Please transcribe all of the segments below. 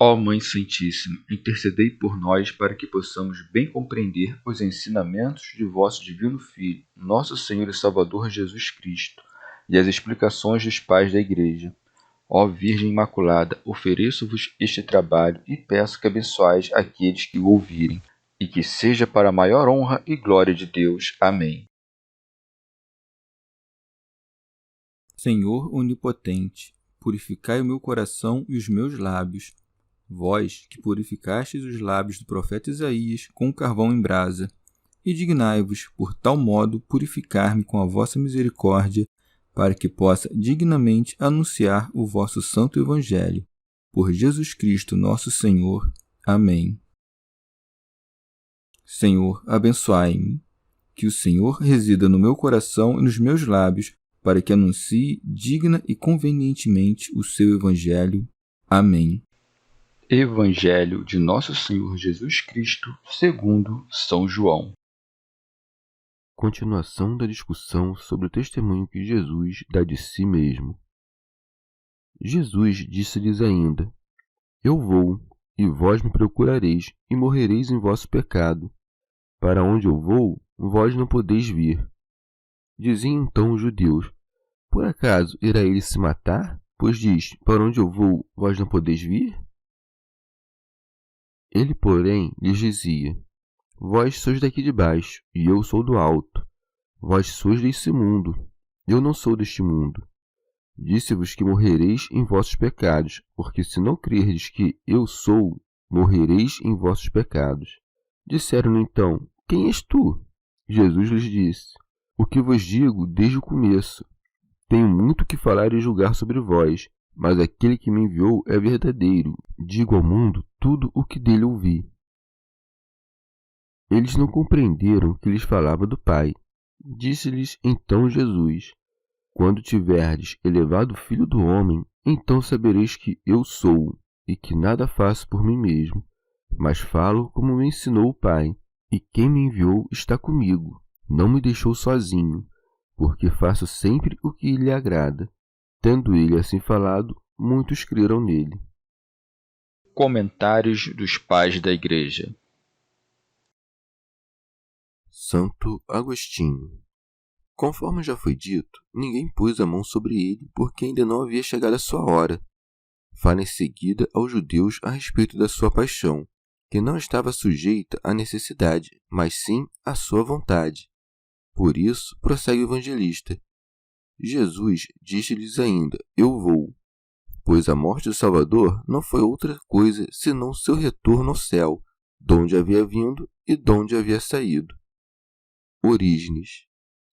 Ó Mãe Santíssima, intercedei por nós para que possamos bem compreender os ensinamentos de vosso Divino Filho, nosso Senhor e Salvador Jesus Cristo, e as explicações dos pais da Igreja. Ó Virgem Imaculada, ofereço-vos este trabalho e peço que abençoais aqueles que o ouvirem, e que seja para a maior honra e glória de Deus. Amém. Senhor onipotente, purificai o meu coração e os meus lábios. Vós, que purificastes os lábios do profeta Isaías com carvão em brasa, e dignai-vos, por tal modo, purificar-me com a vossa misericórdia, para que possa dignamente anunciar o vosso santo Evangelho. Por Jesus Cristo, nosso Senhor. Amém. Senhor, abençoai-me. Que o Senhor resida no meu coração e nos meus lábios, para que anuncie digna e convenientemente o seu Evangelho. Amém. Evangelho de Nosso Senhor Jesus Cristo, segundo São João. Continuação da discussão sobre o testemunho que Jesus dá de si mesmo. Jesus disse-lhes ainda: Eu vou, e vós me procurareis, e morrereis em vosso pecado. Para onde eu vou, vós não podeis vir. Diziam então os judeus: Por acaso irá ele se matar? Pois diz: Para onde eu vou, vós não podeis vir? Ele, porém, lhes dizia: Vós sois daqui de baixo, e eu sou do alto. Vós sois deste mundo, eu não sou deste mundo. Disse-vos que morrereis em vossos pecados, porque se não crerdes que eu sou, morrereis em vossos pecados. Disseram-lhe então: Quem és tu? Jesus lhes disse: O que vos digo desde o começo. Tenho muito que falar e julgar sobre vós, mas aquele que me enviou é verdadeiro. Digo ao mundo tudo o que dele ouvi. Eles não compreenderam que lhes falava do Pai. Disse-lhes então Jesus: Quando tiverdes elevado o Filho do Homem, então sabereis que eu sou, e que nada faço por mim mesmo, mas falo como me ensinou o Pai, e quem me enviou está comigo. Não me deixou sozinho, porque faço sempre o que lhe agrada. Tendo ele assim falado, muitos creram nele. Comentários dos Pais da Igreja. Santo Agostinho. Conforme já foi dito, ninguém pôs a mão sobre ele, porque ainda não havia chegado a sua hora. Fala em seguida aos judeus a respeito da sua paixão, que não estava sujeita à necessidade, mas sim à sua vontade. Por isso, prossegue o evangelista. Jesus disse-lhes ainda: Eu vou, pois a morte do Salvador não foi outra coisa senão seu retorno ao céu, donde havia vindo e donde havia saído. Orígenes.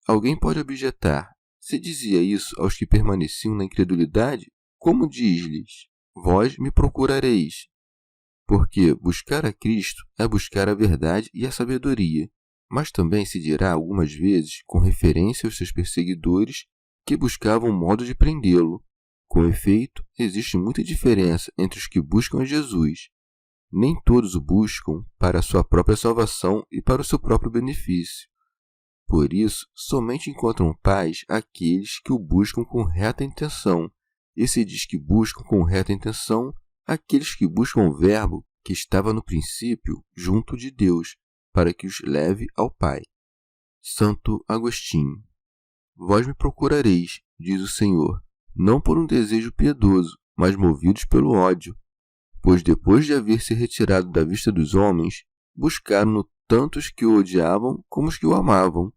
Alguém pode objetar: se dizia isso aos que permaneciam na incredulidade, como diz-lhes: Vós me procurareis? Porque buscar a Cristo é buscar a verdade e a sabedoria. Mas também se dirá algumas vezes, com referência aos seus perseguidores, que buscavam um modo de prendê-lo. Com efeito, existe muita diferença entre os que buscam a Jesus. Nem todos o buscam para a sua própria salvação e para o seu próprio benefício. Por isso, somente encontram paz aqueles que o buscam com reta intenção, e se diz que buscam com reta intenção aqueles que buscam o Verbo que estava no princípio junto de Deus, para que os leve ao Pai. Santo Agostinho. Vós me procurareis, diz o Senhor, não por um desejo piedoso, mas movidos pelo ódio, pois depois de haver se retirado da vista dos homens, buscaram-no tanto os que o odiavam como os que o amavam,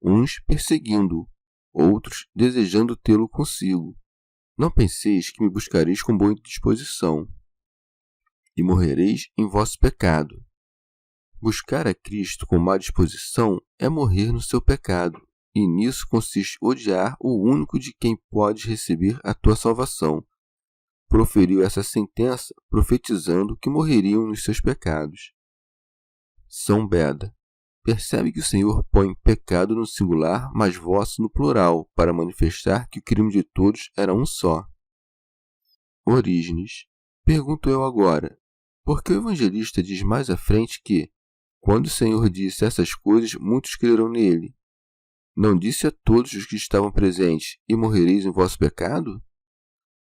uns perseguindo-o, outros desejando tê-lo consigo. Não penseis que me buscareis com boa disposição, e morrereis em vosso pecado. Buscar a Cristo com má disposição é morrer no seu pecado, e nisso consiste odiar o único de quem podes receber a tua salvação. Proferiu essa sentença, profetizando que morreriam nos seus pecados. São Beda. Percebe que o Senhor põe pecado no singular, mas vosso no plural, para manifestar que o crime de todos era um só. Orígenes. Pergunto eu agora, por que o evangelista diz mais à frente que, quando o Senhor disse essas coisas, muitos creram nele? Não disse a todos os que estavam presentes: E morrereis em vosso pecado?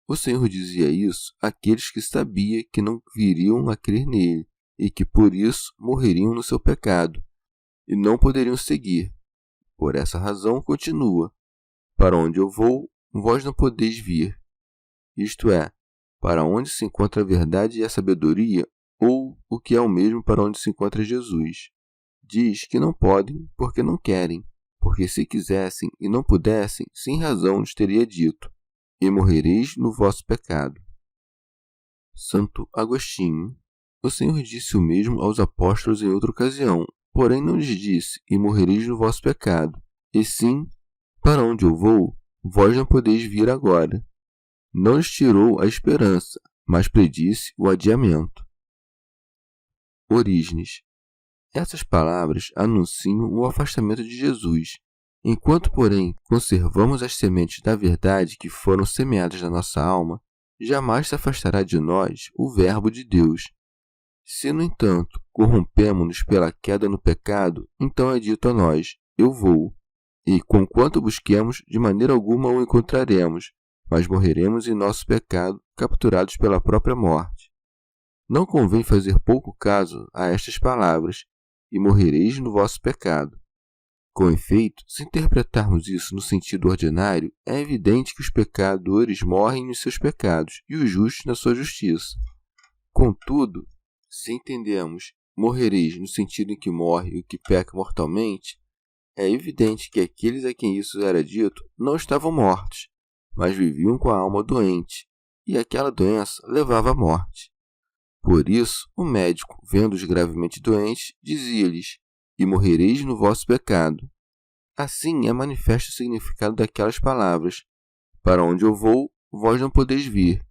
O Senhor dizia isso àqueles que sabia que não viriam a crer nele e que por isso morreriam no seu pecado e não poderiam seguir. Por essa razão, continua: para onde eu vou, vós não podeis vir. Isto é, para onde se encontra a verdade e a sabedoria, ou o que é o mesmo, para onde se encontra Jesus. Diz que não podem porque não querem, porque se quisessem e não pudessem, sem razão lhes teria dito: e morrereis no vosso pecado. Santo Agostinho. O Senhor disse o mesmo aos apóstolos em outra ocasião, porém não lhes disse: e morrereis no vosso pecado, e sim: para onde eu vou, vós não podeis vir agora. Não lhes tirou a esperança, mas predisse o adiamento. Orígenes. Essas palavras anunciam o afastamento de Jesus. Enquanto, porém, conservamos as sementes da verdade que foram semeadas na nossa alma, jamais se afastará de nós o Verbo de Deus. Se, no entanto, corrompemo-nos pela queda no pecado, então é dito a nós: eu vou. E, conquanto busquemos, de maneira alguma o encontraremos, mas morreremos em nosso pecado, capturados pela própria morte. Não convém fazer pouco caso a estas palavras: e morrereis no vosso pecado. Com efeito, se interpretarmos isso no sentido ordinário, é evidente que os pecadores morrem nos seus pecados e os justos na sua justiça. Contudo, se entendemos morrereis no sentido em que morre o que peca mortalmente, é evidente que aqueles a quem isso era dito não estavam mortos, mas viviam com a alma doente, e aquela doença levava à morte. Por isso, o médico, vendo-os gravemente doentes, dizia-lhes: e morrereis no vosso pecado. Assim é manifesto o significado daquelas palavras: para onde eu vou, vós não podeis vir.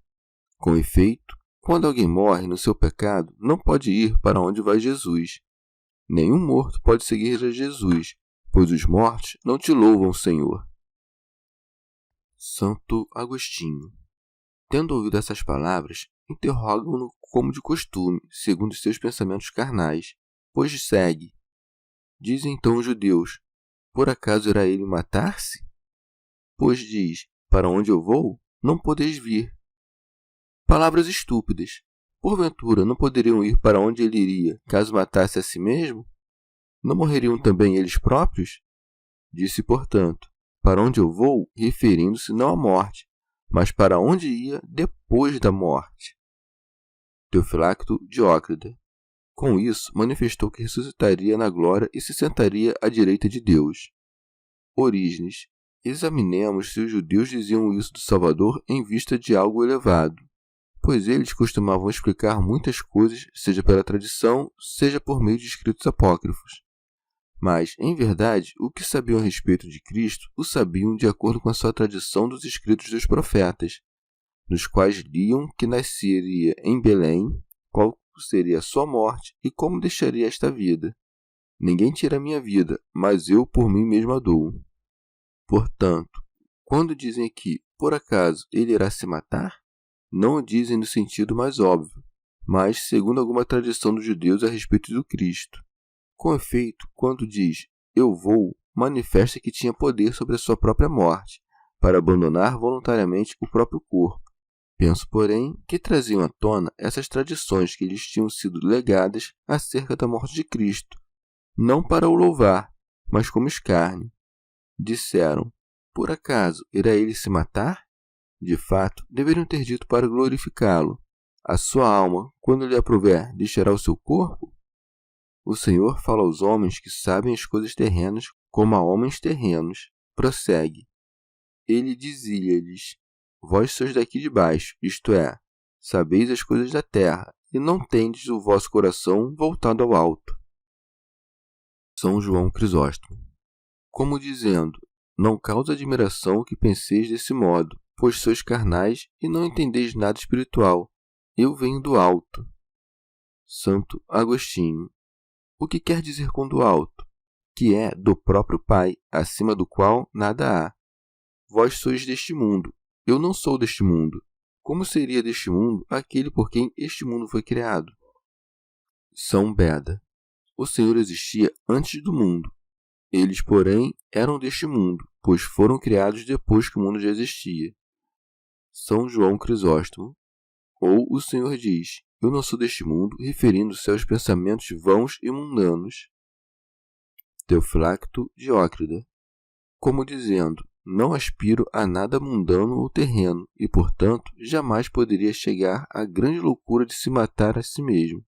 Com efeito, quando alguém morre no seu pecado, não pode ir para onde vai Jesus. Nenhum morto pode seguir a Jesus, pois os mortos não te louvam, Senhor. Santo Agostinho. Tendo ouvido essas palavras, interrogam-no como de costume, segundo os seus pensamentos carnais, pois segue. Dizem então os judeus: por acaso irá ele matar-se? Pois diz: para onde eu vou, não podeis vir. Palavras estúpidas. Porventura não poderiam ir para onde ele iria, caso matasse a si mesmo? Não morreriam também eles próprios? Disse, portanto: para onde eu vou, referindo-se não à morte, mas para onde ia depois da morte. Teofilacto Diócrida. Com isso, manifestou que ressuscitaria na glória e se sentaria à direita de Deus. Orígenes. Examinemos se os judeus diziam isso do Salvador em vista de algo elevado, pois eles costumavam explicar muitas coisas, seja pela tradição, seja por meio de escritos apócrifos. Mas, em verdade, o que sabiam a respeito de Cristo, o sabiam de acordo com a sua tradição dos escritos dos profetas, nos quais liam que nasceria em Belém, qual seria a sua morte e como deixaria esta vida. Ninguém tira a minha vida, mas eu por mim mesmo a dou. Portanto, quando dizem aqui: por acaso ele irá se matar, não o dizem no sentido mais óbvio, mas segundo alguma tradição dos judeus a respeito do Cristo. Com efeito, quando diz eu vou, manifesta que tinha poder sobre a sua própria morte, para abandonar voluntariamente o próprio corpo. Penso, porém, que traziam à tona essas tradições que lhes tinham sido legadas acerca da morte de Cristo, não para o louvar, mas como escárnio. Disseram: por acaso irá ele se matar? De fato, deveriam ter dito para glorificá-lo. A sua alma, quando lhe aprouver, deixará o seu corpo? O Senhor fala aos homens que sabem as coisas terrenas como a homens terrenos. Prossegue. Ele dizia-lhes: vós sois daqui de baixo, isto é, sabeis as coisas da terra, e não tendes o vosso coração voltado ao alto. São João Crisóstomo. Como dizendo: não causa admiração o que penseis desse modo, pois sois carnais e não entendeis nada espiritual. Eu venho do alto. Santo Agostinho. O que quer dizer com do alto? Que é do próprio Pai, acima do qual nada há. Vós sois deste mundo. Eu não sou deste mundo. Como seria deste mundo aquele por quem este mundo foi criado? São Beda. O Senhor existia antes do mundo. Eles, porém, eram deste mundo, pois foram criados depois que o mundo já existia. São João Crisóstomo, ou o Senhor diz, eu não sou deste mundo, referindo-se aos pensamentos vãos e mundanos. Teofracto Diócrida, como dizendo, não aspiro a nada mundano ou terreno, e, portanto, jamais poderia chegar à grande loucura de se matar a si mesmo.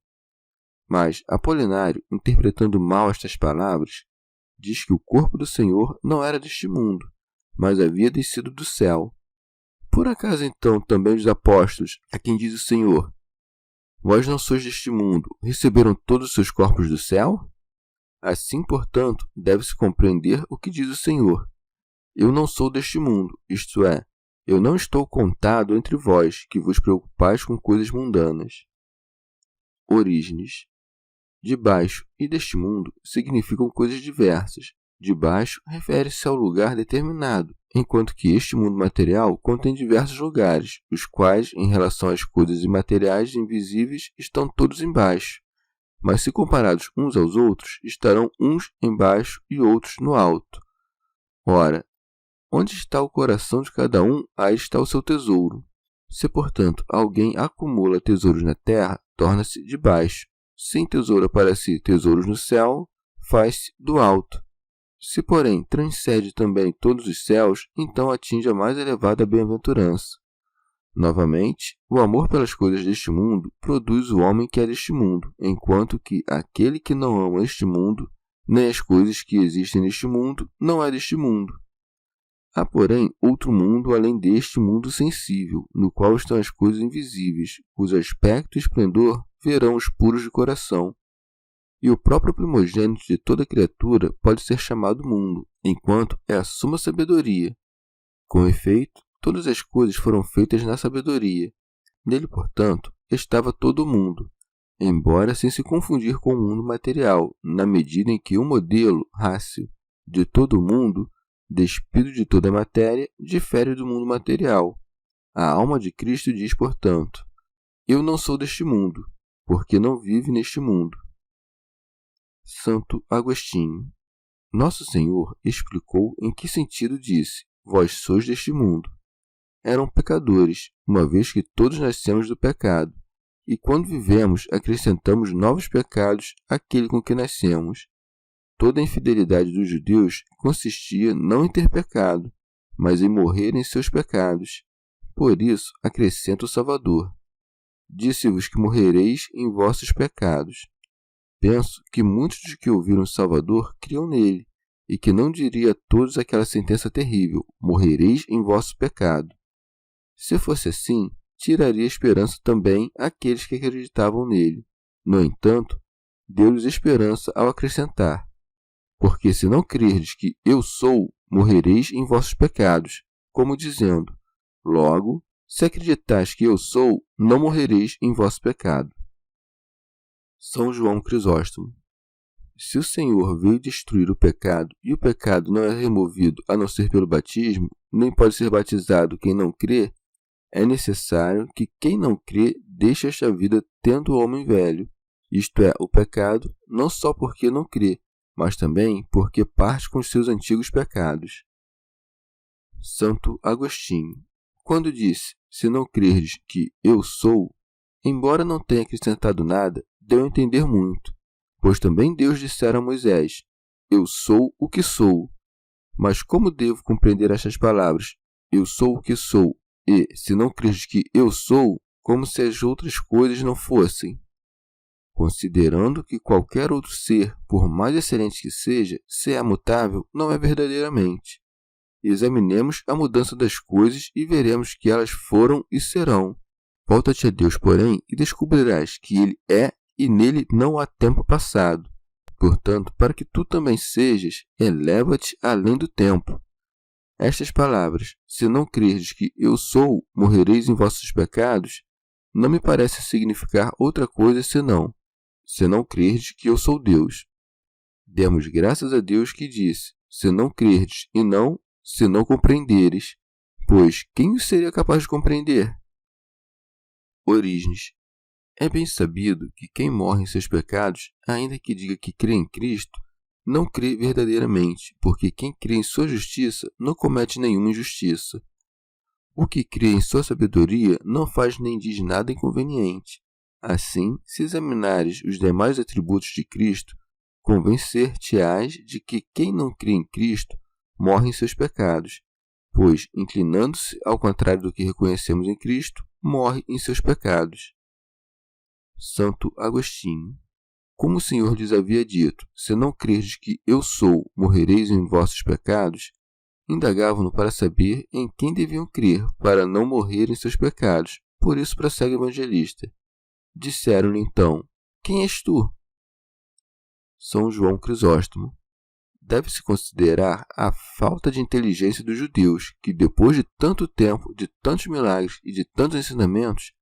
Mas Apolinário, interpretando mal estas palavras, diz que o corpo do Senhor não era deste mundo, mas havia descido do céu. Por acaso, então, também os apóstolos, a quem diz o Senhor, vós não sois deste mundo, receberam todos os seus corpos do céu? Assim, portanto, deve-se compreender o que diz o Senhor. Eu não sou deste mundo, isto é, eu não estou contado entre vós, que vos preocupais com coisas mundanas. Orígenes. De baixo e deste mundo significam coisas diversas. De baixo refere-se ao lugar determinado, enquanto que este mundo material contém diversos lugares, os quais, em relação às coisas imateriais e invisíveis, estão todos embaixo. Mas se comparados uns aos outros, estarão uns embaixo e outros no alto. Ora, onde está o coração de cada um, aí está o seu tesouro. Se, portanto, alguém acumula tesouros na terra, torna-se de baixo. Se entesoura para si tesouros no céu, faz-se do alto. Se, porém, transcende também todos os céus, então atinge a mais elevada bem-aventurança. Novamente, o amor pelas coisas deste mundo produz o homem que é deste mundo, enquanto que aquele que não ama este mundo, nem as coisas que existem neste mundo, não é deste mundo. Há, porém, outro mundo além deste mundo sensível, no qual estão as coisas invisíveis, cujo aspecto e esplendor verão os puros de coração. E o próprio primogênito de toda criatura pode ser chamado mundo, enquanto é a suma sabedoria. Com efeito, todas as coisas foram feitas na sabedoria. Nele, portanto, estava todo o mundo, embora sem se confundir com o mundo material, na medida em que o modelo, rácio, de todo o mundo, despido de toda a matéria, difere do mundo material. A alma de Cristo diz, portanto, eu não sou deste mundo, porque não vive neste mundo. Santo Agostinho. Nosso Senhor explicou em que sentido disse, vós sois deste mundo. Eram pecadores, uma vez que todos nascemos do pecado, e quando vivemos acrescentamos novos pecados àquele com que nascemos. Toda a infidelidade dos judeus consistia não em ter pecado, mas em morrer em seus pecados. Por isso, acrescenta o Salvador. Disse-vos que morrereis em vossos pecados. Penso que muitos dos que ouviram o Salvador criam nele, e que não diria a todos aquela sentença terrível, morrereis em vosso pecado. Se fosse assim, tiraria a esperança também àqueles que acreditavam nele. No entanto, deu-lhes esperança ao acrescentar, porque se não crerdes que eu sou, morrereis em vossos pecados, como dizendo, logo, se acreditais que eu sou, não morrereis em vosso pecado. São João Crisóstomo. Se o Senhor veio destruir o pecado, e o pecado não é removido a não ser pelo batismo, nem pode ser batizado quem não crê, é necessário que quem não crê deixe esta vida tendo o homem velho, isto é, o pecado, não só porque não crê, mas também porque parte com os seus antigos pecados. Santo Agostinho, quando disse, se não crerdes que eu sou, embora não tenha acrescentado nada, deu a entender muito, pois também Deus dissera a Moisés, eu sou o que sou. Mas como devo compreender estas palavras, eu sou o que sou, e, se não crerdes que eu sou, como se as outras coisas não fossem? Considerando que qualquer outro ser, por mais excelente que seja, se é mutável, não é verdadeiramente. Examinemos a mudança das coisas e veremos que elas foram e serão. Volta-te a Deus, porém, e descobrirás que Ele é e nele não há tempo passado. Portanto, para que tu também sejas, eleva-te além do tempo. Estas palavras, se não crerdes que eu sou, morrereis em vossos pecados, não me parece significar outra coisa senão, se não crerdes que eu sou Deus. Demos graças a Deus que disse, se não crerdes, e não, se não compreenderes, pois quem o seria capaz de compreender? Orígenes. É bem sabido que quem morre em seus pecados, ainda que diga que crê em Cristo, não crê verdadeiramente, porque quem crê em sua justiça não comete nenhuma injustiça. O que crê em sua sabedoria não faz nem diz nada inconveniente. Assim, se examinares os demais atributos de Cristo, convencer-te-ás de que quem não crê em Cristo morre em seus pecados, pois, inclinando-se ao contrário do que reconhecemos em Cristo, morre em seus pecados. Santo Agostinho. Como o Senhor lhes havia dito, se não crerdes que eu sou, morrereis em vossos pecados, indagavam-no para saber em quem deviam crer para não morrer em seus pecados. Por isso prossegue o evangelista. Disseram-lhe então, quem és tu? São João Crisóstomo. Deve-se considerar a falta de inteligência dos judeus, que depois de tanto tempo, de tantos milagres e de tantos ensinamentos,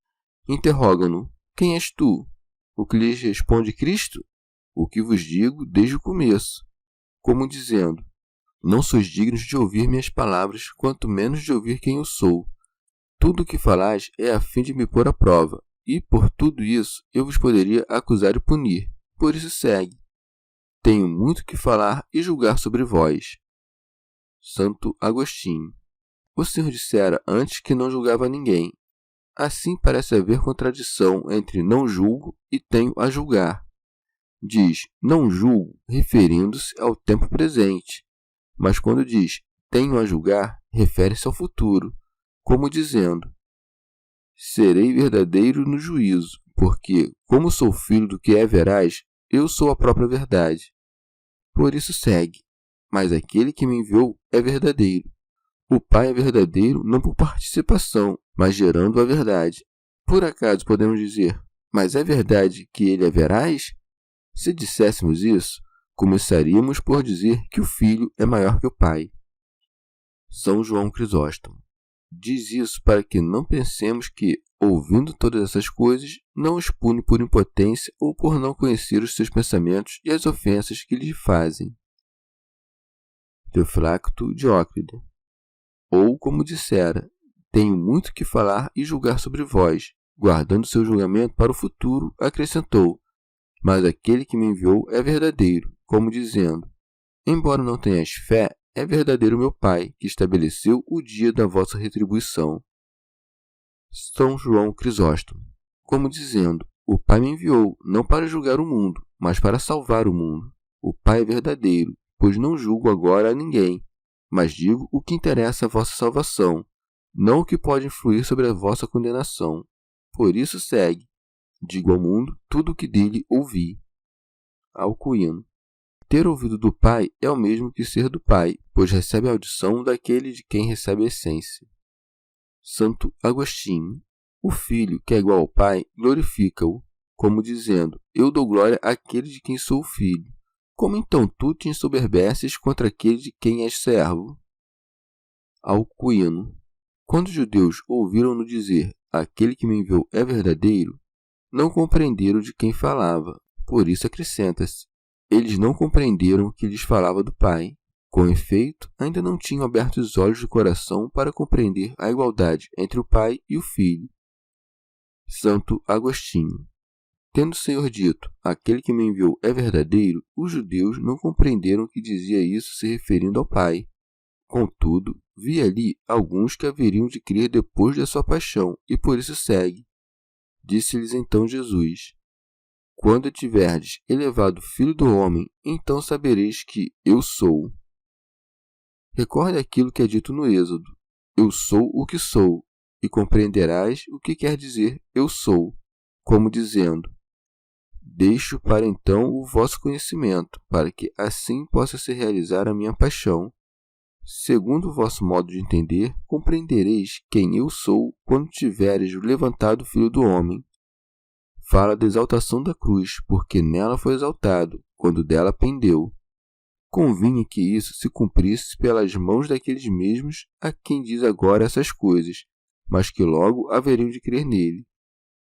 interrogam-no, quem és tu? O que lhes responde Cristo? O que vos digo desde o começo, como dizendo, não sois dignos de ouvir minhas palavras, quanto menos de ouvir quem eu sou. Tudo o que falais é a fim de me pôr à prova, e por tudo isso eu vos poderia acusar e punir. Por isso segue. Tenho muito que falar e julgar sobre vós. Santo Agostinho. O Senhor dissera antes que não julgava ninguém. Assim parece haver contradição entre não julgo e tenho a julgar. Diz não julgo, referindo-se ao tempo presente, mas quando diz tenho a julgar, refere-se ao futuro, como dizendo, serei verdadeiro no juízo, porque, como sou filho do que é veraz, eu sou a própria verdade. Por isso segue, mas aquele que me enviou é verdadeiro. O Pai é verdadeiro não por participação, mas gerando a verdade. Por acaso podemos dizer, mas é verdade que ele é veraz? Se disséssemos isso, começaríamos por dizer que o Filho é maior que o Pai. São João Crisóstomo. Diz isso para que não pensemos que, ouvindo todas essas coisas, não os pune por impotência ou por não conhecer os seus pensamentos e as ofensas que lhe fazem. Teofracto Diócride. Ou, como dissera, tenho muito que falar e julgar sobre vós, guardando seu julgamento para o futuro, acrescentou, mas aquele que me enviou é verdadeiro, como dizendo, embora não tenhas fé, é verdadeiro meu Pai, que estabeleceu o dia da vossa retribuição. São João Crisóstomo, como dizendo, o Pai me enviou, não para julgar o mundo, mas para salvar o mundo. O Pai é verdadeiro, pois não julgo agora a ninguém, mas digo o que interessa à vossa salvação, não o que pode influir sobre a vossa condenação. Por isso segue, digo ao mundo tudo o que dele ouvi. Alcuino. Ter ouvido do Pai é o mesmo que ser do Pai, pois recebe a audição daquele de quem recebe a essência. Santo Agostinho. O Filho, que é igual ao Pai, glorifica-o, como dizendo, eu dou glória àquele de quem sou filho. Como então tu te ensoberbeces contra aquele de quem és servo? Alcuino. Quando os judeus ouviram-no dizer, aquele que me enviou é verdadeiro, não compreenderam de quem falava, por isso acrescenta-se, eles não compreenderam que lhes falava do Pai. Com efeito, ainda não tinham aberto os olhos do coração para compreender a igualdade entre o Pai e o Filho. Santo Agostinho. Tendo o Senhor dito, aquele que me enviou é verdadeiro, os judeus não compreenderam que dizia isso se referindo ao Pai. Contudo, vi ali alguns que haveriam de crer depois da sua paixão, e por isso segue. Disse-lhes então Jesus, quando tiverdes elevado o Filho do Homem, então sabereis que eu sou. Recorde aquilo que é dito no Êxodo, eu sou o que sou, e compreenderás o que quer dizer eu sou, como dizendo, deixo para então o vosso conhecimento, para que assim possa se realizar a minha paixão. Segundo o vosso modo de entender, compreendereis quem eu sou quando tiveres levantado o Filho do Homem. Fala da exaltação da cruz, porque nela foi exaltado, quando dela pendeu. Convinha que isso se cumprisse pelas mãos daqueles mesmos a quem diz agora essas coisas, mas que logo haveriam de crer nele.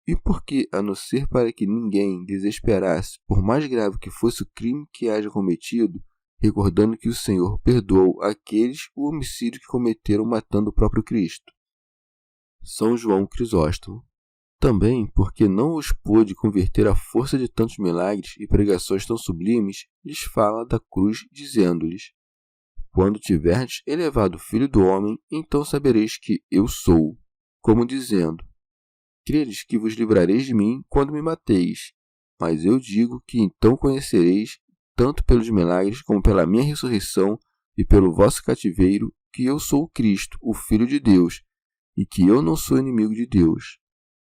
E porque, a não ser para que ninguém desesperasse, por mais grave que fosse o crime que haja cometido, recordando que o Senhor perdoou aqueles o homicídio que cometeram matando o próprio Cristo. São João Crisóstomo. Também porque não os pôde converter à força de tantos milagres e pregações tão sublimes, lhes fala da cruz, dizendo-lhes, quando tiverdes elevado o Filho do Homem, então sabereis que eu sou, como dizendo: credes que vos livrareis de mim quando me mateis. Mas eu digo que então conhecereis, tanto pelos milagres como pela minha ressurreição e pelo vosso cativeiro, que eu sou o Cristo, o Filho de Deus, e que eu não sou inimigo de Deus.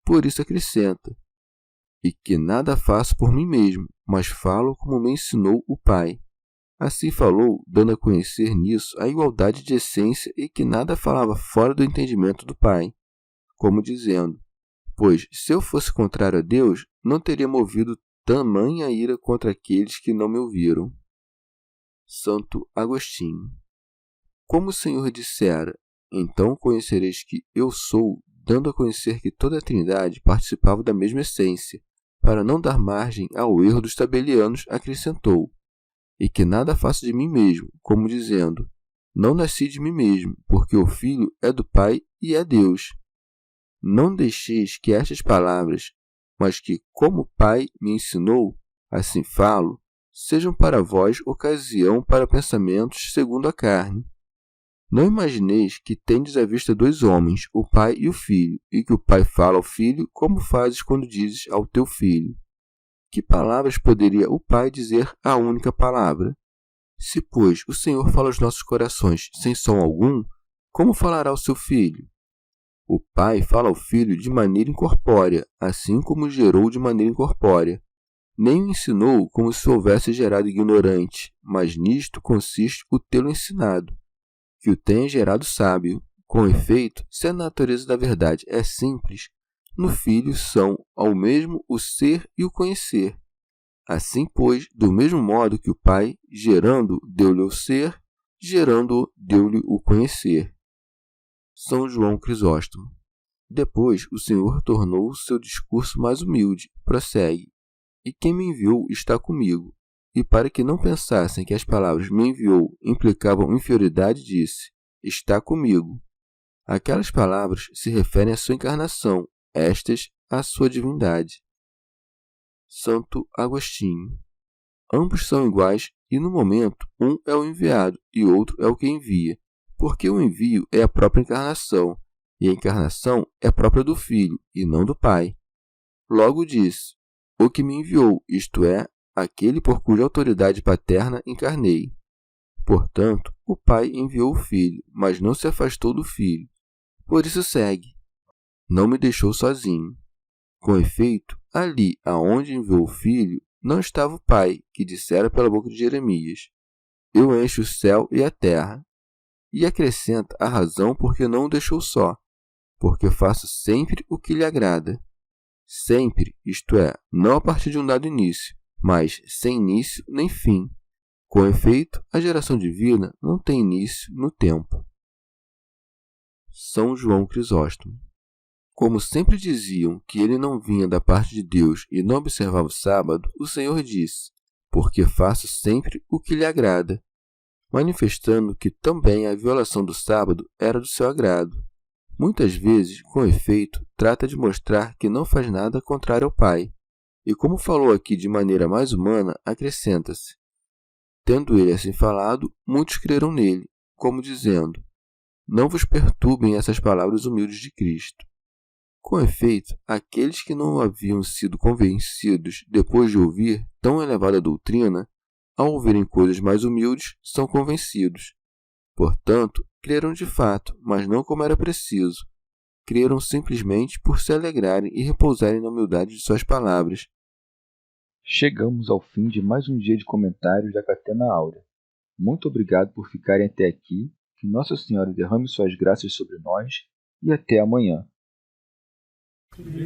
Por isso acrescenta: e que nada faço por mim mesmo, mas falo como me ensinou o Pai. Assim falou, dando a conhecer nisso a igualdade de essência e que nada falava fora do entendimento do Pai, como dizendo: pois, se eu fosse contrário a Deus, não teria movido tamanha ira contra aqueles que não me ouviram. Santo Agostinho. Como o Senhor dissera: então conhecereis que eu sou, dando a conhecer que toda a Trindade participava da mesma essência, para não dar margem ao erro dos tabelianos, acrescentou: e que nada faço de mim mesmo, como dizendo: não nasci de mim mesmo, porque o Filho é do Pai e é Deus. Não deixeis que estas palavras, mas que, como o Pai me ensinou, assim falo, sejam para vós ocasião para pensamentos segundo a carne. Não imagineis que tendes à vista dois homens, o Pai e o Filho, e que o Pai fala ao Filho como fazes quando dizes ao teu filho. Que palavras poderia o Pai dizer à única palavra? Se, pois, o Senhor fala aos nossos corações sem som algum, como falará ao seu Filho? O Pai fala ao Filho de maneira incorpórea, assim como o gerou de maneira incorpórea. Nem o ensinou como se houvesse gerado ignorante, mas nisto consiste o tê-lo ensinado, que o tenha gerado sábio. Com efeito, se a natureza da verdade é simples, no Filho são ao mesmo o ser e o conhecer. Assim, pois, do mesmo modo que o Pai, gerando, deu-lhe o ser, gerando, deu-lhe o conhecer. São João Crisóstomo. Depois, o Senhor tornou seu discurso mais humilde. Prossegue: e quem me enviou está comigo. E para que não pensassem que as palavras me enviou implicavam inferioridade, disse: está comigo. Aquelas palavras se referem à sua encarnação, estas à sua divindade. Santo Agostinho. Ambos são iguais e, no momento, um é o enviado e outro é o que envia, porque o envio é a própria encarnação, e a encarnação é própria do Filho, e não do Pai. Logo disse: o que me enviou, isto é, aquele por cuja autoridade paterna encarnei. Portanto, o Pai enviou o Filho, mas não se afastou do Filho. Por isso segue: não me deixou sozinho. Com efeito, ali aonde enviou o Filho, não estava o Pai, que dissera pela boca de Jeremias: eu encho o céu e a terra. E acrescenta a razão porque não o deixou só, porque faço sempre o que lhe agrada. Sempre, isto é, não a partir de um dado início, mas sem início nem fim. Com efeito, a geração divina não tem início no tempo. São João Crisóstomo. Como sempre diziam que ele não vinha da parte de Deus e não observava o sábado, o Senhor disse: porque faço sempre o que lhe agrada, manifestando que também a violação do sábado era do seu agrado. Muitas vezes, com efeito, trata de mostrar que não faz nada contrário ao Pai. E como falou aqui de maneira mais humana, acrescenta-se: tendo ele assim falado, muitos creram nele, como dizendo: não vos perturbem essas palavras humildes de Cristo. Com efeito, aqueles que não haviam sido convencidos depois de ouvir tão elevada doutrina, ao ouvirem coisas mais humildes, são convencidos. Portanto, creram de fato, mas não como era preciso. Creram simplesmente por se alegrarem e repousarem na humildade de suas palavras. Chegamos ao fim de mais um dia de comentários da Catena Áurea. Muito obrigado por ficarem até aqui, que Nossa Senhora derrame suas graças sobre nós e até amanhã. Christus,